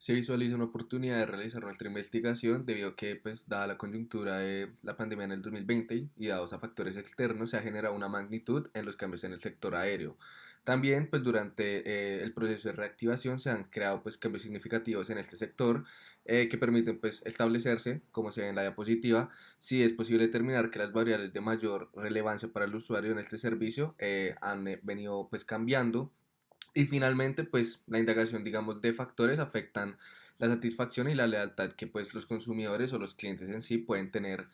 Se visualiza una oportunidad de realizar nuestra investigación debido a que, pues, dada la coyuntura de la pandemia en el 2020 y dados a factores externos, se ha generado una magnitud en los cambios en el sector aéreo. También, pues, durante el proceso de reactivación se han creado, pues, cambios significativos en este sector que permiten, pues, establecerse, como se ve en la diapositiva, si es posible determinar que las variables de mayor relevancia para el usuario en este servicio han venido, pues, cambiando y finalmente, pues la indagación, digamos, de factores afectan la satisfacción y la lealtad que pues los consumidores o los clientes en sí pueden tener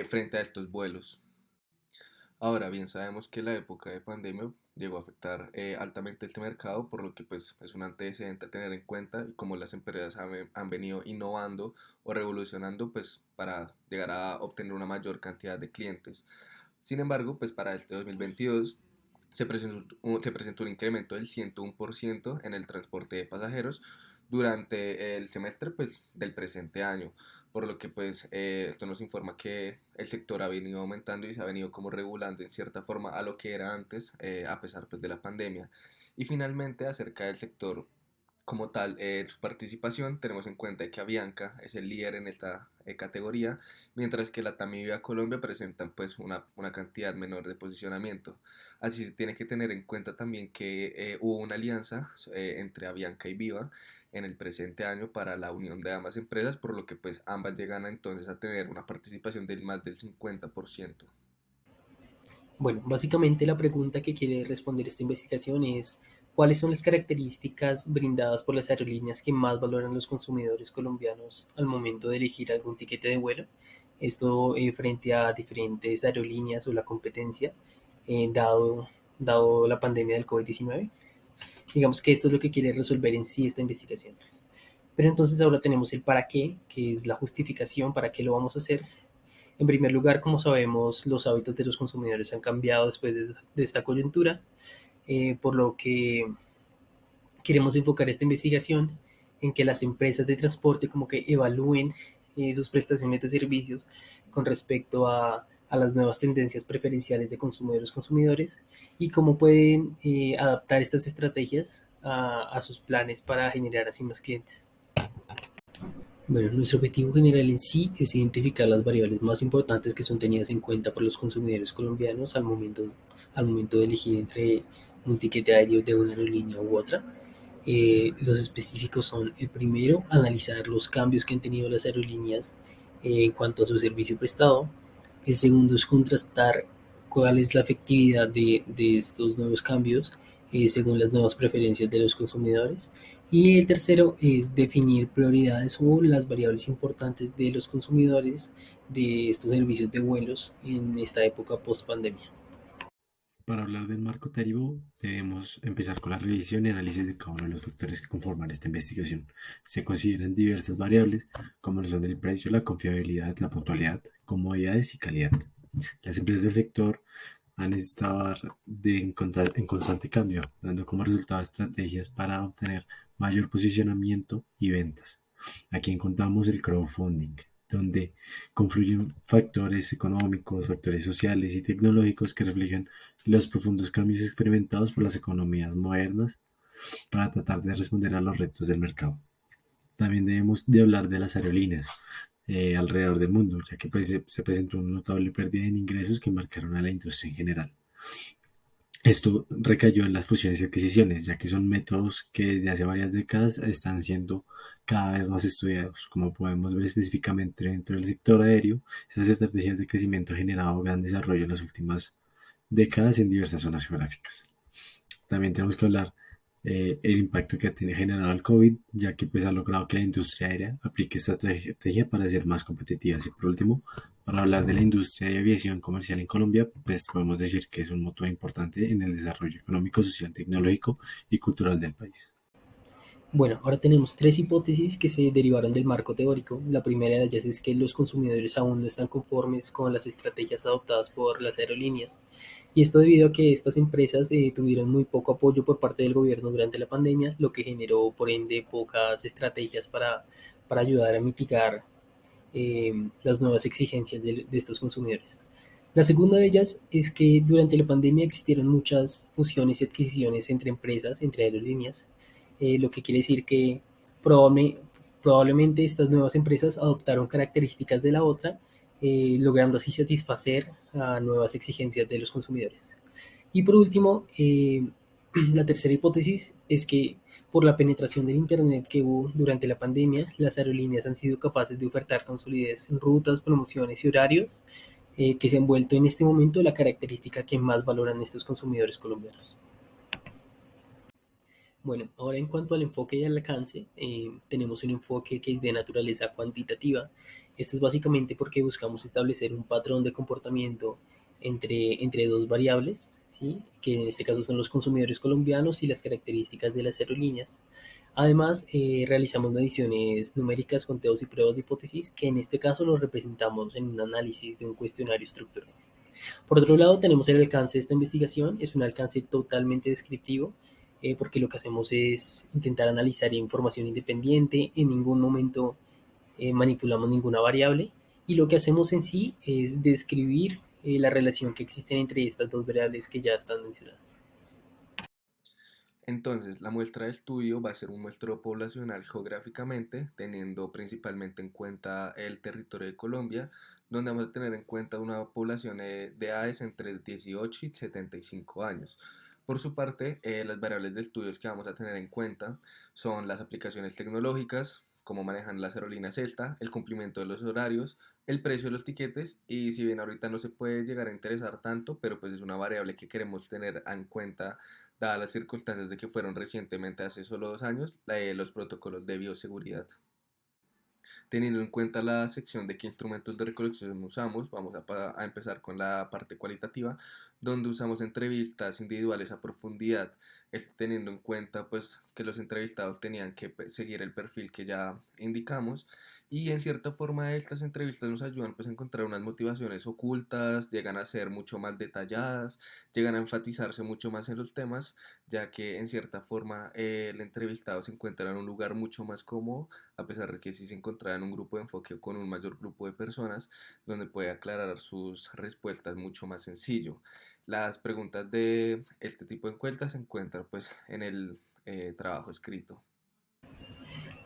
frente a estos vuelos. Ahora bien, sabemos que la época de pandemia llegó a afectar altamente este mercado, por lo que pues es un antecedente a tener en cuenta y cómo las empresas han venido innovando o revolucionando pues para llegar a obtener una mayor cantidad de clientes. Sin embargo, pues para este 2022 se presentó un incremento del 101% en el transporte de pasajeros durante el semestre pues, del presente año, por lo que pues esto nos informa que el sector ha venido aumentando y se ha venido como regulando en cierta forma a lo que era antes, a pesar pues, de la pandemia. Y finalmente acerca del sector como tal, su participación, tenemos en cuenta que Avianca es el líder en esta categoría, mientras que la y Vía Colombia presentan pues una cantidad menor de posicionamiento. Así se tiene que tener en cuenta también que hubo una alianza entre Avianca y Viva en el presente año para la unión de ambas empresas, por lo que pues ambas llegan entonces a tener una participación del más del 50%. Bueno, básicamente la pregunta que quiere responder esta investigación es ¿cuáles son las características brindadas por las aerolíneas que más valoran los consumidores colombianos al momento de elegir algún tiquete de vuelo? Esto frente a diferentes aerolíneas o la competencia, dado la pandemia del COVID-19. Digamos que esto es lo que quiere resolver en sí esta investigación. Pero entonces ahora tenemos el para qué, que es la justificación, para qué lo vamos a hacer. En primer lugar, como sabemos, los hábitos de los consumidores han cambiado después de esta coyuntura, por lo que queremos enfocar esta investigación en que las empresas de transporte como que evalúen sus prestaciones de servicios con respecto a las nuevas tendencias preferenciales de consumo de los consumidores y cómo pueden adaptar estas estrategias a sus planes para generar así más clientes. Bueno, nuestro objetivo general en sí es identificar las variables más importantes que son tenidas en cuenta por los consumidores colombianos al momento de elegir entre un tiquete aéreo de una aerolínea u otra. Los específicos son, el primero, analizar los cambios que han tenido las aerolíneas en cuanto a su servicio prestado. El segundo es contrastar cuál es la efectividad de estos nuevos cambios según las nuevas preferencias de los consumidores. Y el tercero es definir prioridades o las variables importantes de los consumidores de estos servicios de vuelos en esta época post pandemia. Para hablar del marco tarifario, debemos empezar con la revisión y análisis de cada uno de los factores que conforman esta investigación. Se consideran diversas variables, como lo son el precio, la confiabilidad, la puntualidad, comodidades y calidad. Las empresas del sector han estado en constante cambio, dando como resultado estrategias para obtener mayor posicionamiento y ventas. Aquí encontramos el crowdfunding, donde confluyen factores económicos, factores sociales y tecnológicos que reflejan los profundos cambios experimentados por las economías modernas para tratar de responder a los retos del mercado. También debemos de hablar de las aerolíneas alrededor del mundo, ya que pues, se presentó una notable pérdida en ingresos que marcaron a la industria en general. Esto recayó en las fusiones y adquisiciones, ya que son métodos que desde hace varias décadas están siendo cada vez más estudiados. Como podemos ver específicamente dentro del sector aéreo, esas estrategias de crecimiento han generado gran desarrollo en las últimas décadas en diversas zonas geográficas. También tenemos que hablar el impacto que tiene generado el COVID, ya que pues ha logrado que la industria aérea aplique esta estrategia para ser más competitiva. Y por último, para hablar de la industria de aviación comercial en Colombia, pues podemos decir que es un motor importante en el desarrollo económico, social, tecnológico y cultural del país. Bueno, ahora tenemos tres hipótesis que se derivaron del marco teórico. La primera de ellas es que los consumidores aún no están conformes con las estrategias adoptadas por las aerolíneas. Y esto debido a que estas empresas tuvieron muy poco apoyo por parte del gobierno durante la pandemia, lo que generó por ende pocas estrategias para ayudar a mitigar las nuevas exigencias de estos consumidores. La segunda de ellas es que durante la pandemia existieron muchas fusiones y adquisiciones entre empresas, entre aerolíneas, lo que quiere decir que Probablemente estas nuevas empresas adoptaron características de la otra, logrando así satisfacer a nuevas exigencias de los consumidores. Y por último, la tercera hipótesis es que por la penetración del Internet que hubo durante la pandemia, las aerolíneas han sido capaces de ofertar con solidez en rutas, promociones y horarios que se han vuelto en este momento la característica que más valoran estos consumidores colombianos. Bueno, ahora en cuanto al enfoque y al alcance, tenemos un enfoque que es de naturaleza cuantitativa. Esto es básicamente porque buscamos establecer un patrón de comportamiento entre dos variables, ¿sí? Que en este caso son los consumidores colombianos y las características de las aerolíneas. Además, realizamos mediciones numéricas, conteos y pruebas de hipótesis, que en este caso los representamos en un análisis de un cuestionario estructurado. Por otro lado, tenemos el alcance de esta investigación, es un alcance totalmente descriptivo, porque lo que hacemos es intentar analizar información independiente, en ningún momento manipulamos ninguna variable, y lo que hacemos en sí es describir la relación que existe entre estas dos variables que ya están mencionadas. Entonces, la muestra de estudio va a ser un muestreo poblacional geográficamente, teniendo principalmente en cuenta el territorio de Colombia, donde vamos a tener en cuenta una población de edades entre 18 y 75 años. Por su parte, las variables de estudios que vamos a tener en cuenta son las aplicaciones tecnológicas, cómo manejan las aerolíneas ELTA, el cumplimiento de los horarios, el precio de los tiquetes y si bien ahorita no se puede llegar a interesar tanto, pero pues es una variable que queremos tener en cuenta dadas las circunstancias de que fueron recientemente, hace solo 2 años, los protocolos de bioseguridad. Teniendo en cuenta la sección de qué instrumentos de recolección usamos, vamos a empezar con la parte cualitativa, donde usamos entrevistas individuales a profundidad, teniendo en cuenta pues que los entrevistados tenían que seguir el perfil que ya indicamos y en cierta forma estas entrevistas nos ayudan pues a encontrar unas motivaciones ocultas, llegan a ser mucho más detalladas, llegan a enfatizarse mucho más en los temas, ya que en cierta forma el entrevistado se encuentra en un lugar mucho más cómodo a pesar de que sí se encontraba en un grupo de enfoque o con un mayor grupo de personas, donde puede aclarar sus respuestas mucho más sencillo. Las preguntas de este tipo de encuestas se encuentran pues en el trabajo escrito.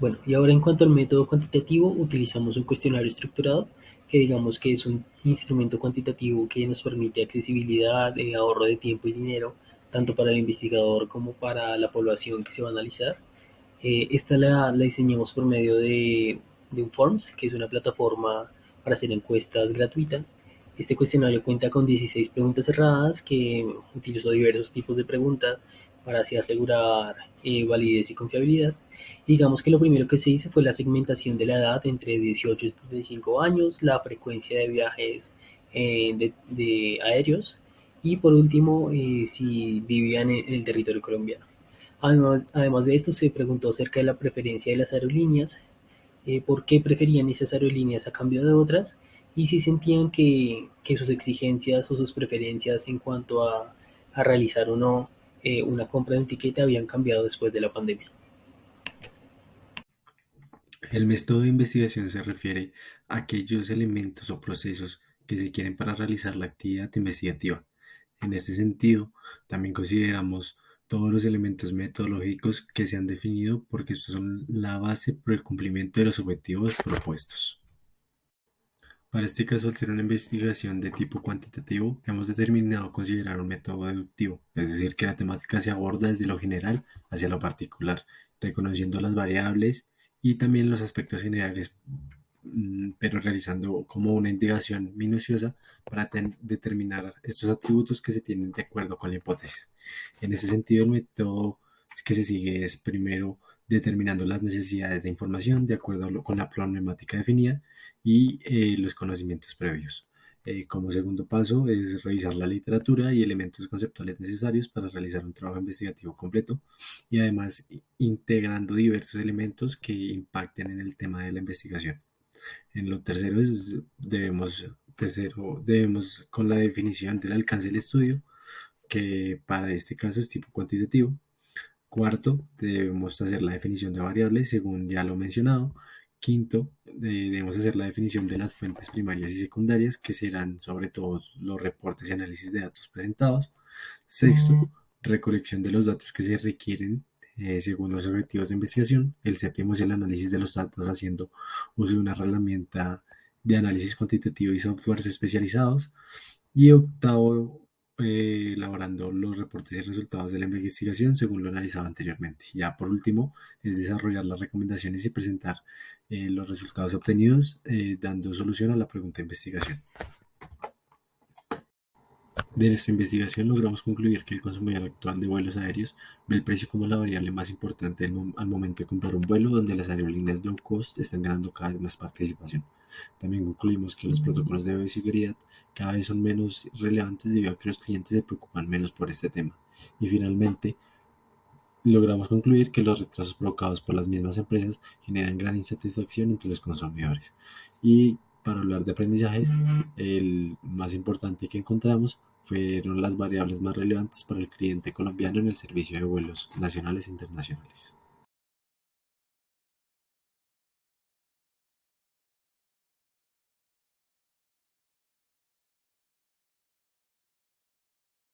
Bueno, y ahora en cuanto al método cuantitativo, utilizamos un cuestionario estructurado, que digamos que es un instrumento cuantitativo que nos permite accesibilidad, ahorro de tiempo y dinero, tanto para el investigador como para la población que se va a analizar. Esta la diseñamos por medio de un Forms, que es una plataforma para hacer encuestas gratuita. Este cuestionario cuenta con 16 preguntas cerradas que utilizó diversos tipos de preguntas para así asegurar validez y confiabilidad. Y digamos que lo primero que se hizo fue la segmentación de la edad entre 18 y 75 años, la frecuencia de viajes de aéreos y por último si vivían en el territorio colombiano. Además de esto, se preguntó acerca de la preferencia de las aerolíneas, por qué preferían esas aerolíneas a cambio de otras y si sentían que sus exigencias o sus preferencias en cuanto a realizar o no una compra de un tiquete habían cambiado después de la pandemia. El método de investigación se refiere a aquellos elementos o procesos que se quieren para realizar la actividad investigativa. En este sentido, también consideramos todos los elementos metodológicos que se han definido porque estos son la base para el cumplimiento de los objetivos propuestos. Para este caso, al ser una investigación de tipo cuantitativo, hemos determinado considerar un método deductivo, es decir, que la temática se aborda desde lo general hacia lo particular, reconociendo las variables y también los aspectos generales, pero realizando como una indagación minuciosa para determinar estos atributos que se tienen de acuerdo con la hipótesis. En ese sentido, el método que se sigue es primero determinando las necesidades de información de acuerdo con la problemática definida y los conocimientos previos. Como segundo paso es revisar la literatura y elementos conceptuales necesarios para realizar un trabajo investigativo completo y además integrando diversos elementos que impacten en el tema de la investigación. En lo tercero debemos con la definición del alcance del estudio, que para este caso es tipo cuantitativo. Cuarto, debemos hacer la definición de variables según ya lo mencionado. Quinto, debemos hacer la definición de las fuentes primarias y secundarias, que serán sobre todo los reportes y análisis de datos presentados. Sexto, recolección de los datos que se requieren Según los objetivos de investigación, el séptimo es el análisis de los datos haciendo uso de una herramienta de análisis cuantitativo y softwares especializados. Y octavo, elaborando los reportes y resultados de la investigación según lo analizado anteriormente. Ya por último, es desarrollar las recomendaciones y presentar los resultados obtenidos, dando solución a la pregunta de investigación. De nuestra investigación logramos concluir que el consumidor actual de vuelos aéreos ve el precio como la variable más importante al momento de comprar un vuelo, donde las aerolíneas low cost están ganando cada vez más participación. También concluimos que los protocolos de bioseguridad cada vez son menos relevantes debido a que los clientes se preocupan menos por este tema. Y finalmente, logramos concluir que los retrasos provocados por las mismas empresas generan gran insatisfacción entre los consumidores. Y para hablar de aprendizajes, el más importante que encontramos fueron las variables más relevantes para el cliente colombiano en el servicio de vuelos nacionales e internacionales.